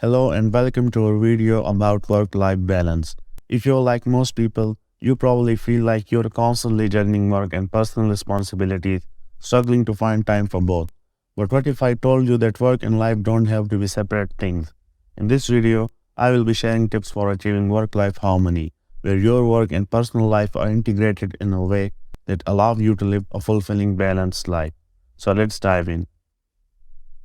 Hello and welcome to our video about work-life balance. If you're like most people, you probably feel like you're constantly juggling work and personal responsibilities, struggling to find time for both. But what if I told you that work and life don't have to be separate things? In this video, I will be sharing tips for achieving work-life harmony, where your work and personal life are integrated in a way that allow you to live a fulfilling, balanced life. So let's dive in.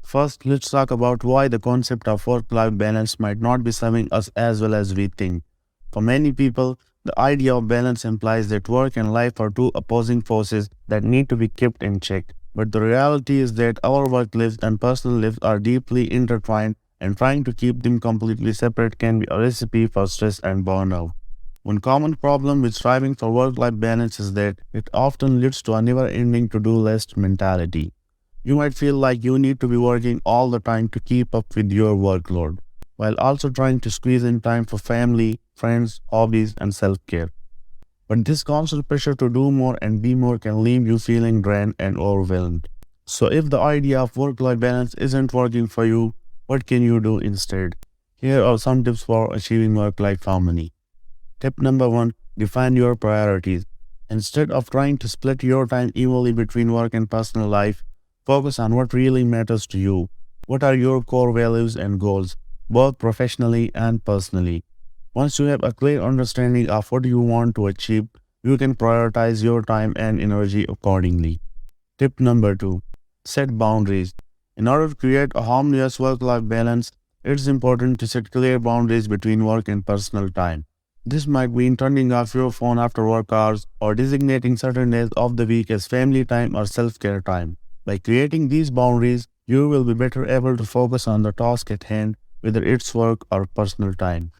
First, let's talk about why the concept of work-life balance might not be serving us as well as we think. For many people, the idea of balance implies that work and life are two opposing forces that need to be kept in check. But the reality is that our work lives and personal lives are deeply intertwined, and trying to keep them completely separate can be a recipe for stress and burnout. One common problem with striving for work-life balance is that it often leads to a never-ending to-do list mentality. You might feel like you need to be working all the time to keep up with your workload, while also trying to squeeze in time for family, friends, hobbies, and self-care. But this constant pressure to do more and be more can leave you feeling drained and overwhelmed. So if the idea of work-life balance isn't working for you, what can you do instead? Here are some tips for achieving work-life harmony. Tip number 1. Define your priorities. Instead of trying to split your time evenly between work and personal life, focus on what really matters to you. What are your core values and goals, both professionally and personally? Once you have a clear understanding of what you want to achieve, you can prioritize your time and energy accordingly. Tip number 2. Set boundaries. In order to create a harmonious work-life balance, it's important to set clear boundaries between work and personal time. This might mean turning off your phone after work hours or designating certain days of the week as family time or self-care time. By creating these boundaries, you will be better able to focus on the task at hand, whether it's work or personal time.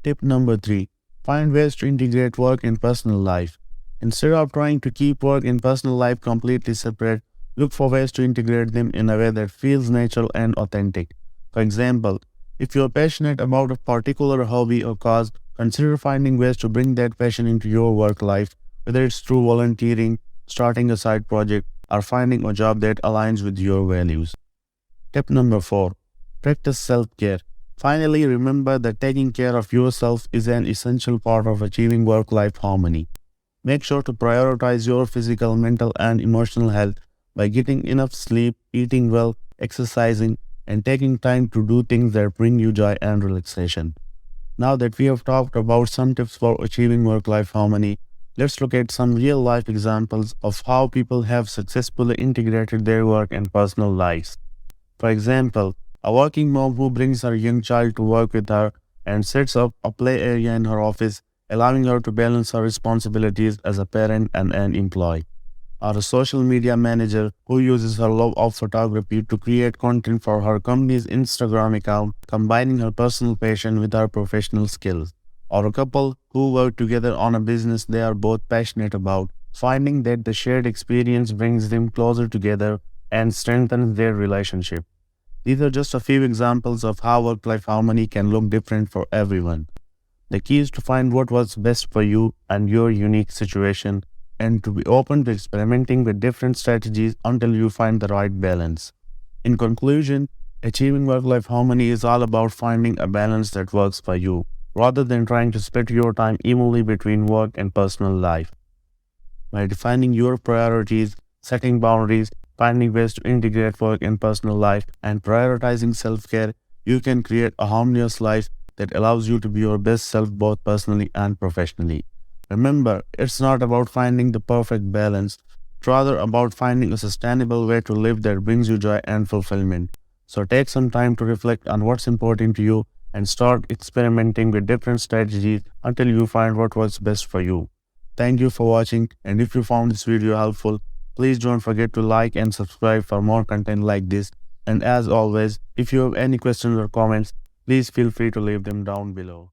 Tip number 3. Find ways to integrate work and personal life. Instead of trying to keep work and personal life completely separate, look for ways to integrate them in a way that feels natural and authentic. For example, if you're passionate about a particular hobby or cause, consider finding ways to bring that passion into your work life, whether it's through volunteering, starting a side project, or finding a job that aligns with your values. Tip number 4. Practice self-care. Finally, remember that taking care of yourself is an essential part of achieving work-life harmony. Make sure to prioritize your physical, mental, and emotional health by getting enough sleep, eating well, exercising, and taking time to do things that bring you joy and relaxation. Now that we have talked about some tips for achieving work-life harmony, let's look at some real-life examples of how people have successfully integrated their work and personal lives. For example, a working mom who brings her young child to work with her and sets up a play area in her office, allowing her to balance her responsibilities as a parent and an employee. Or a social media manager who uses her love of photography to create content for her company's Instagram account, combining her personal passion with her professional skills. Or a couple who work together on a business they are both passionate about, finding that the shared experience brings them closer together and strengthens their relationship. These are just a few examples of how work-life harmony can look different for everyone. The key is to find what works best for you and your unique situation, and to be open to experimenting with different strategies until you find the right balance. In conclusion, achieving work-life harmony is all about finding a balance that works for you, rather than trying to split your time evenly between work and personal life. By defining your priorities, setting boundaries, finding ways to integrate work and personal life, and prioritizing self-care, you can create a harmonious life that allows you to be your best self both personally and professionally. Remember, it's not about finding the perfect balance, it's rather about finding a sustainable way to live that brings you joy and fulfillment. So take some time to reflect on what's important to you and start experimenting with different strategies until you find what works best for you. Thank you for watching, and if you found this video helpful, please don't forget to like and subscribe for more content like this. And as always, if you have any questions or comments, please feel free to leave them down below.